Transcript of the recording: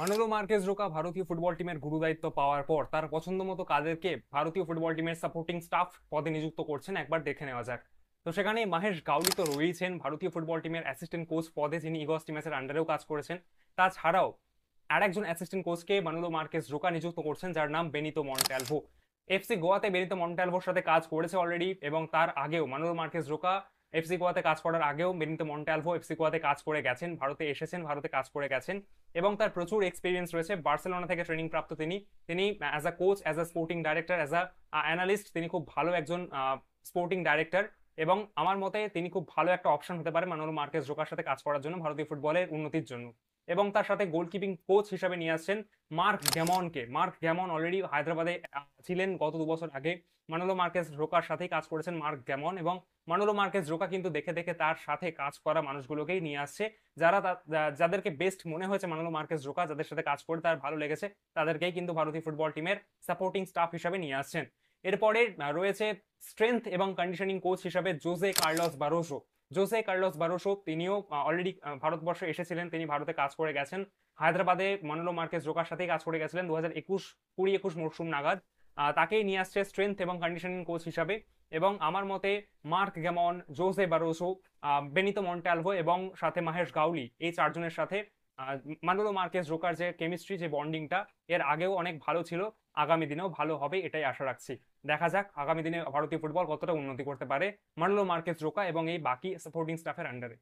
মানুলো Marquez Roca ভারতীয় football টিমের গুরু দায়িত্ব পাওয়ার পর তার পছন্দ মতো কাদেরকে ভারতীয় ফুটবল টিমের সাপোর্টিং স্টাফ পদে নিযুক্ত করছেন একবার দেখে নেওয়া যাক। তো সেখানে মাহেশ গাওলি তো রয়েছেন ভারতীয় ফুটবল টিমের অ্যাসিস্ট্যান্ট কোচ পদে, যিনি ইগস টিমেসের আন্ডারেও কাজ করেছেন। তাছাড়াও আরেকজন অ্যাসিস্ট্যান্ট কোচকে মানুলো মার্কেজ রোকা নিযুক্ত করছেন, যার নাম বেনিতো মন্টালভো। এফসি গোয়াতে বেনিতো মন্টালভোর সাথে কাজ করেছে অলরেডি, এবং তার আগেও মানুলো মার্কেজ রোকা এফসি গোয়াতে কাজ করার আগেও বেনিতো মন্টালভো এফসি গোয়াতে কাজ করে গেছেন, ভারতে এসেছেন, ভারতে কাজ করে গেছেন, এবং তার প্রচুর এক্সপিরিয়েন্স রয়েছে। বার্সেলোনা থেকে ট্রেনিং প্রাপ্ত তিনি তিনি as a coach, as a sporting director, as a analyst তিনি খুব ভালো একজন স্পোর্টিং ডাইরেক্টর, এবং আমার মতে তিনি খুব ভালো একটা অপশন হতে পারে মানুলো মার্কেজ রোকার সাথে কাজ করার জন্য ভারতীয় ফুটবলের উন্নতির জন্য। এবং তার সাথে গোলকিপিং কোচ হিসাবে নিয়ে আসছেন মার্ক গ্যামনকে। মার্ক গ্যামন অলরেডি হায়দ্রাবাদে ছিলেন গত 2 বছর আগে, মানুলো মার্কেজ রোকার সাথেই কাজ করেছেন মার্ক গ্যামন, এবং মানুলো মার্কেজ রোকা কিন্তু দেখে দেখে তার সাথে কাজ করা মানুষগুলোকেই নিয়ে আসছে, যাদেরকে বেস্ট মনে হয়েছে মানুলো মার্কেজ রোকা, যাদের সাথে কাজ করে তার ভালো লেগেছে, তাদেরকেই কিন্তু ভারতীয় ফুটবল টিমের সাপোর্টিং স্টাফ হিসাবে নিয়ে আসছেন। এরপরে রয়েছে স্ট্রেংথ এবং কন্ডিশনিং কোচ হিসাবে জোসে কার্লোস বারোসো। জোসে কার্লোস বারোসো তিনিও অলরেডি ভারতবর্ষে এসেছিলেন, তিনি ভারতে কাজ করে গেছেন। হায়দ্রাবাদে মানুলো মার্কেজ রোকার সাথেই কাজ করে গেছিলেন 2021 মরশুম নাগাদ। তাকেই নিয়ে আসছে স্ট্রেংথ এবং কন্ডিশনিং কোচ হিসাবে। এবং আমার মতে মার্ক গ্যামন, জোসে বারোসো, বেনিতো মন্টালভো এবং সাথে মাহেশ গাউলি, এই চারজনের সাথে মানুলো মার্কেজ রোকার যে কেমিস্ট্রি, যে বন্ডিংটা এর আগেও অনেক ভালো ছিল, আগামী দিনেও ভালো হবে এটাই আশা রাখছি। দেখা যাক আগামী দিনে ভারতীয় ফুটবল কতটা উন্নতি করতে পারে মানুলো মার্কেজ রোকা এবং এই বাকি সাপোর্টিং স্টাফের আন্ডারে।